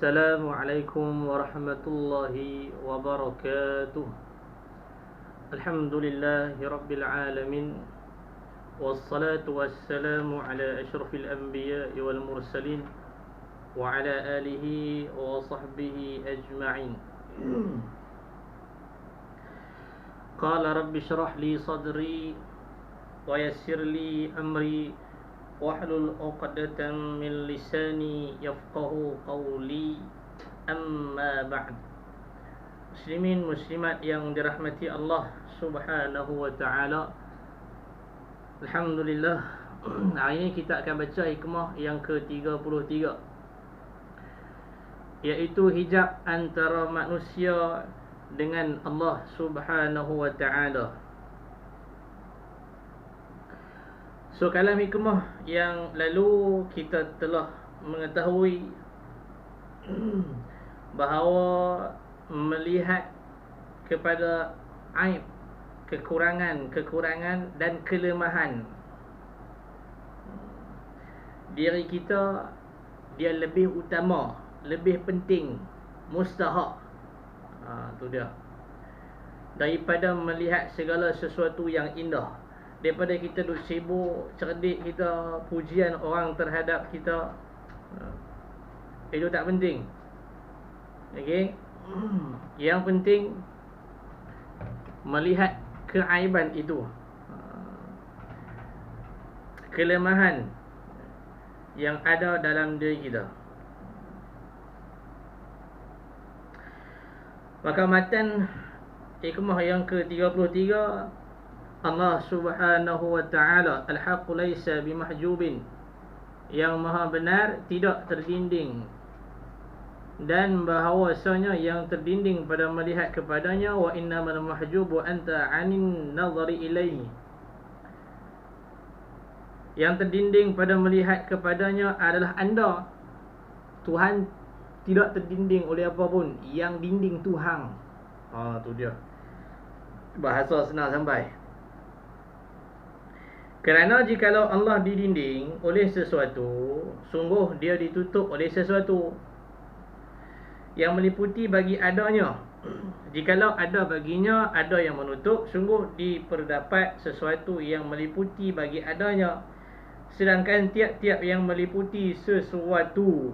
Assalamualaikum warahmatullahi wabarakatuh. Alhamdulillahi rabbil alamin. Wassalatu wassalamu ala asyrafil anbiya'i wal mursalin wa ala alihi wa sahbihi ajma'in. Qala rabbi syrah li sadri wa yassir li amri wahlul 'uqdatam min lisani yafqahu qawli. Amma ba'd. Muslimin muslimat yang dirahmati Allah Subhanahu wa taala. Alhamdulillah, hari ini kita akan baca hikmah yang ke-33, iaitu hijab antara manusia dengan Allah Subhanahu wa taala. So, kalam hikmah yang lalu kita telah mengetahui bahawa melihat kepada aib, kekurangan dan kelemahan diri kita, dia lebih utama, lebih penting, mustahak, tu dia, daripada melihat segala sesuatu yang indah. Daripada kita duk sibuk cerdik kita, pujian orang terhadap kita, itu tak penting. Okey, yang penting melihat keaiban itu, kelemahan yang ada dalam diri kita. Maka matan hikmah yang ke-33, Allah Subhanahu wa taala, al-haqqu laisa bimahjubin, yang maha benar tidak terdinding, dan bahawasanya yang terdinding pada melihat kepadanya, wa innamal mahjubu anta 'anin nazari ilaihi, yang terdinding pada melihat kepadanya adalah anda. Tuhan tidak terdinding oleh apa pun, yang dinding Tuhan. Tu dia, bahasa senang sampai. Kerana jikalau Allah didinding oleh sesuatu, sungguh dia ditutup oleh sesuatu yang meliputi bagi adanya. Jikalau ada baginya, ada yang menutup, sungguh diperdapat sesuatu yang meliputi bagi adanya. Sedangkan tiap-tiap yang meliputi sesuatu,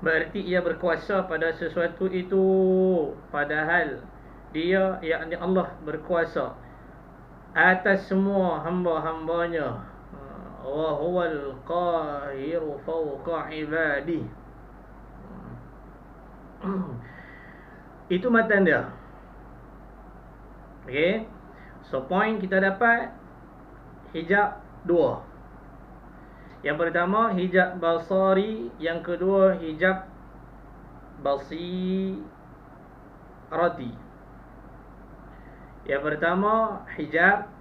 berarti ia berkuasa pada sesuatu itu, padahal dia, yakni Allah, berkuasa atas semua hamba-hambanya. Wa huwal qahiru fawqa ibadih. Itu matan dia. Okay, so point kita dapat hijab dua. Yang pertama hijab basari, yang kedua hijab basirati. Yang pertama hijab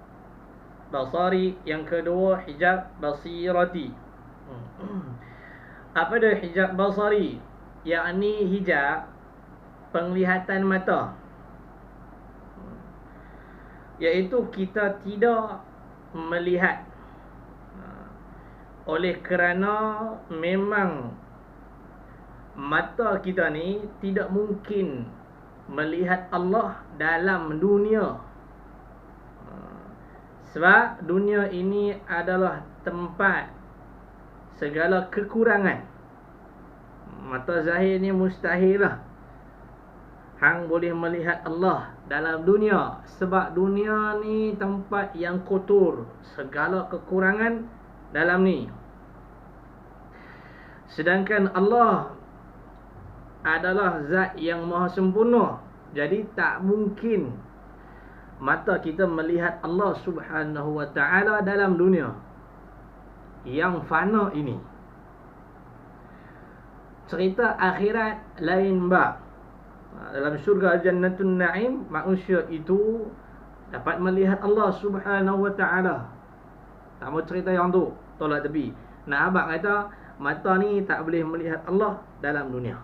basari, yang kedua hijab basirati. Apa dia hijab basari? Yakni hijab penglihatan mata, iaitu kita tidak melihat oleh kerana memang mata kita ni tidak mungkin melihat Allah dalam dunia. Sebab dunia ini adalah tempat segala kekurangan. Mata zahir ni mustahil lah hang boleh melihat Allah dalam dunia. Sebab dunia ni tempat yang kotor, segala kekurangan dalam ni. Sedangkan Allah adalah zat yang maha sempurna. Jadi tak mungkin mata kita melihat Allah Subhanahu wa taala dalam dunia yang fana ini. Cerita akhirat lain bab. Dalam syurga Jannatun Na'im, manusia itu dapat melihat Allah Subhanahu wa taala. Tak mau cerita yang tu, tolak tepi. Nak abang kata mata ni tak boleh melihat Allah dalam dunia.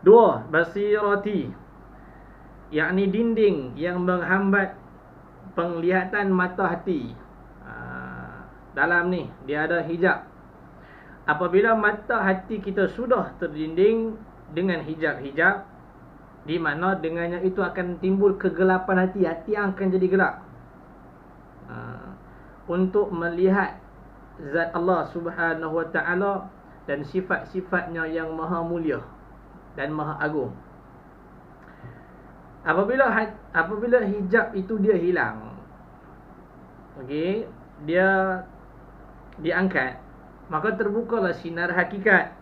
Dua, basirati, yakni dinding yang menghambat penglihatan mata hati. Dalam ni dia ada hijab. apabila mata hati kita sudah terdinding dengan hijab-hijab, di mana dengannya itu akan timbul kegelapan hati, hati yang akan jadi gelap, untuk melihat zat Allah Subhanahu Wa Taala dan sifat-sifatnya yang maha mulia dan maha agung. Apabila hijab itu dia hilang, okey, dia diangkat, maka terbukalah sinar hakikat.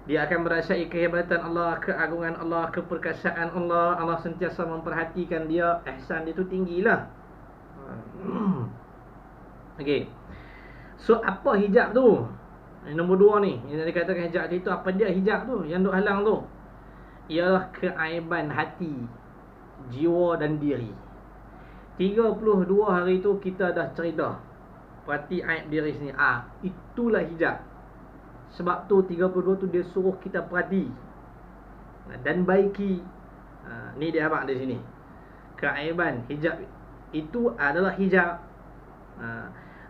Dia akan merasai kehebatan Allah, keagungan Allah, keperkasaan Allah. Allah sentiasa memperhatikan dia, ihsan dia tu tinggilah. Okey. So apa hijab tu? Nombor 2 ni, yang dikatakan hijab itu, apa dia hijab tu yang duk halang tu? Ialah keaiban hati, jiwa dan diri. 32 hari tu kita dah cerita perhati aib diri sini. Itulah hijab. Sebab tu 32 tu dia suruh kita perhati dan baiki. Ni dia abang di sini. Keaiban hijab itu adalah hijab.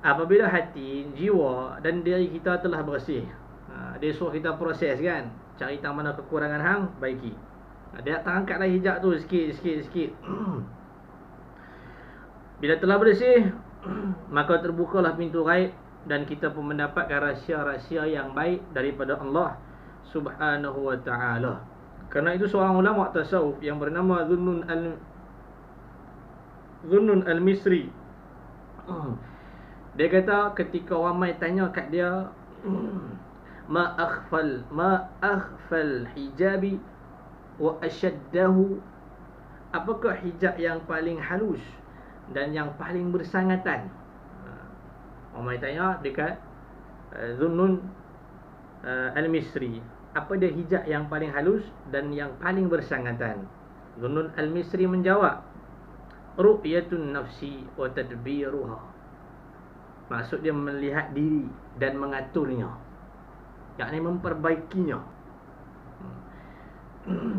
Apabila hati, jiwa dan diri kita telah bersih, dia suruh kita proses kan, cari tahu mana kekurangan hang, baiki. Dia tak angkatlah hijab tu sikit. Bila telah bersih, maka terbukalah pintu gaib dan kita pun mendapatkan rahsia-rahsia yang baik daripada Allah Subhanahu Wa Taala. Kerana itu seorang ulama tasawuf yang bernama Zunnun al-Misri, dia kata ketika ramai tanya kat dia, ma akhfal hijabi wa ashaddahu, apakah hijab yang paling halus dan yang paling bersangatan? Ramai tanya dekat Zunnun al-Misri, apa dia hijab yang paling halus dan yang paling bersangatan? Zunnun al-Misri menjawab, ru'yatun nafsi wa tadbiruha. Maksud dia melihat diri dan mengaturnya, yakni memperbaikinya.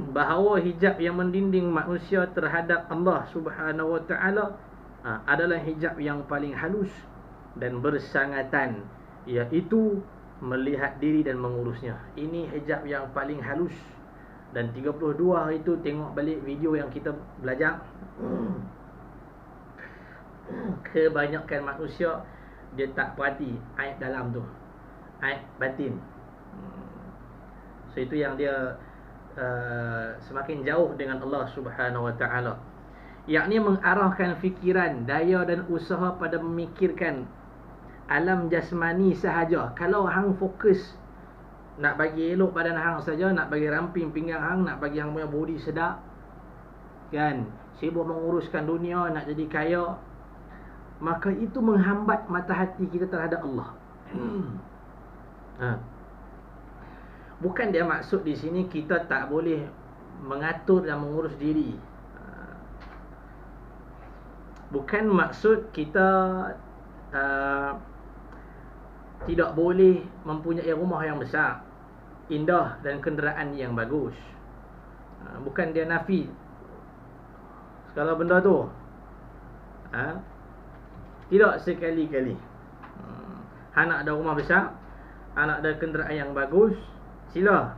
Bahawa hijab yang mendinding manusia terhadap Allah Subhanahu Wa Taala adalah hijab yang paling halus dan bersangatan, iaitu melihat diri dan mengurusnya. Ini hijab yang paling halus. Dan 32 hari itu tengok balik video yang kita belajar, kebanyakan manusia dia tak perhati aib dalam tu, aib batin. So itu yang dia semakin jauh dengan Allah Subhanahu Wa Taala, yakni mengarahkan fikiran, daya dan usaha pada memikirkan alam jasmani sahaja. Kalau hang fokus nak bagi elok badan hang saja, nak bagi ramping pinggang hang, nak bagi hang punya body sedap kan, sibuk menguruskan dunia, nak jadi kaya, maka itu menghambat mata hati kita terhadap Allah. Bukan dia maksud di sini kita tak boleh mengatur dan mengurus diri. Bukan maksud kita tidak boleh mempunyai rumah yang besar, indah dan kenderaan yang bagus. Bukan dia nafi segala benda tu. Tidak sekali-kali. Anak ada rumah besar, anak ada kenderaan yang bagus, sila.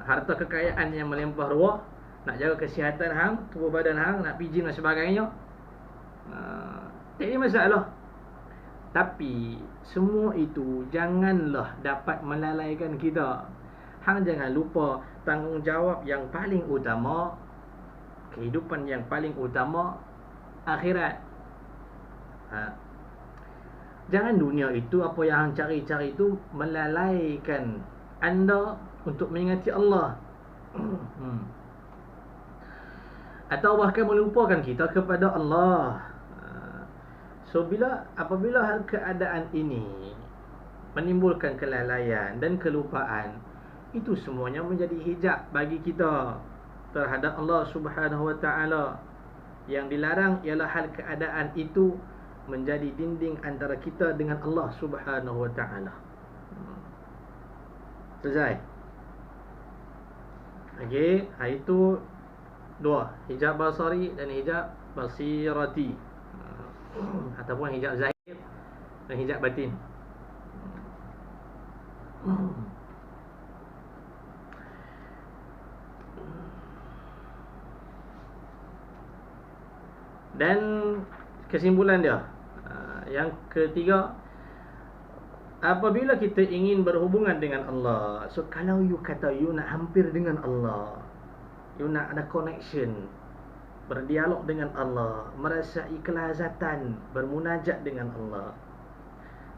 Harta kekayaan yang melimpah ruah, nak jaga kesihatan hang, tubuh badan hang, nak pergi gym dan sebagainya, tak ada masalah. Tapi semua itu janganlah dapat melalaikan kita. Hang jangan lupa tanggungjawab yang paling utama, kehidupan yang paling utama, akhirat. Jangan dunia itu, apa yang hang cari-cari itu melalaikan anda untuk mengingati Allah. Atau bahkan melupakan kita kepada Allah. So apabila keadaan ini menimbulkan kelalaian dan kelupaan, itu semuanya menjadi hijab bagi kita terhadap Allah Subhanahu Wa Taala. Yang dilarang ialah hal keadaan itu menjadi dinding antara kita dengan Allah Subhanahu Wa Taala. Selesai. Okey, itu dua, hijab basari dan hijab basirati, ataupun hijab zahir dan hijab batin. Dan kesimpulan dia, yang ketiga, apabila kita ingin berhubungan dengan Allah, so kalau you kata you nak hampir dengan Allah, you nak ada connection, berdialog dengan Allah, merasai kelazatan bermunajat dengan Allah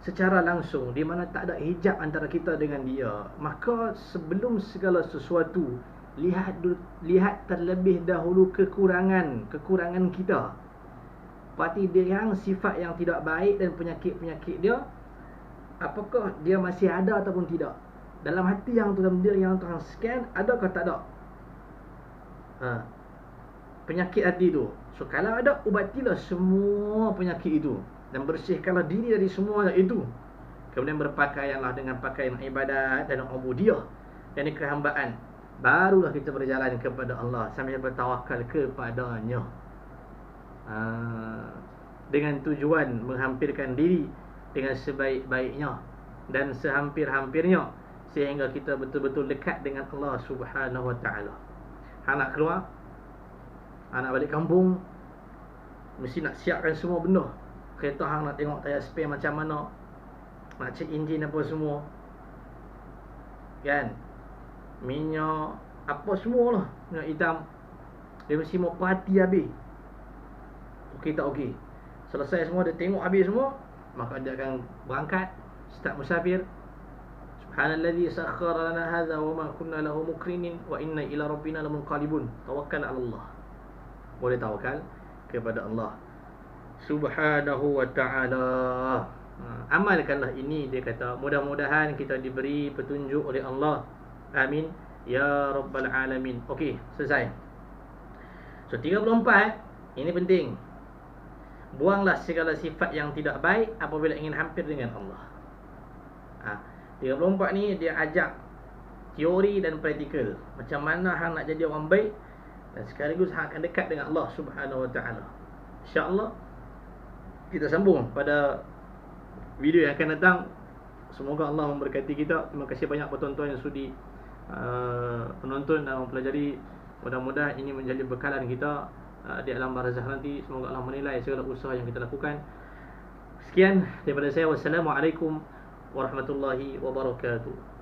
secara langsung, di mana tak ada hijab antara kita dengan dia, maka sebelum segala sesuatu, lihat terlebih dahulu kekurangan kita. Berarti dia yang sifat yang tidak baik dan penyakit-penyakit dia, apakah dia masih ada ataupun tidak. Dalam hati yang dalam diri yang Tuhan scan, adakah tak ada penyakit hati itu. So kalau ada, ubatilah semua penyakit itu dan bersihkanlah diri dari semua itu. Kemudian berpakaianlah dengan pakaian ibadat dan ubudiyah, dan kehambaan. Barulah kita berjalan kepada Allah sambil bertawakal kepadanya, dengan tujuan menghampirkan diri dengan sebaik-baiknya dan sehampir-hampirnya, sehingga kita betul-betul dekat dengan Allah Subhanahu Wa Taala. Anak keluar, anak balik kampung, mesti nak siapkan semua benda. Kereta hang nak tengok tayar spare macam mana, nak cek enjin apa semua, kan, minyak apa semualah, minyak hitam. Dia mesti mau perhati habis. Okey tak okey. Selesai semua, dia tengok habis semua, maka dia akan berangkat, start musafir. Subhanallazi sakhkhara lana hadza wa ma kunna lahu muqrinin wa inna ila rabbina lamunqalibun. Tawakkal 'ala Allah. Boleh tawakal kepada Allah Subhanahu wa ta'ala. Amalkanlah ini, dia kata. Mudah-mudahan kita diberi petunjuk oleh Allah. Amin ya rabbal alamin. Okey, selesai. So 34, ini penting. Buanglah segala sifat yang tidak baik apabila ingin hampir dengan Allah. 34 ni dia ajak teori dan praktikal. Macam mana hang nak jadi orang baik, dan sekaligus hang akan dekat dengan Allah Subhanahu Wa Taala. InsyaAllah kita sambung pada video yang akan datang. Semoga Allah memberkati kita. Terima kasih banyak penonton yang sudi penonton dan mempelajari. Mudah-mudahan ini menjadi bekalan kita di alam barzakh nanti. Semoga Allah menilai segala usaha yang kita lakukan. Sekian daripada saya. Wassalamualaikum warahmatullahi wabarakatuh.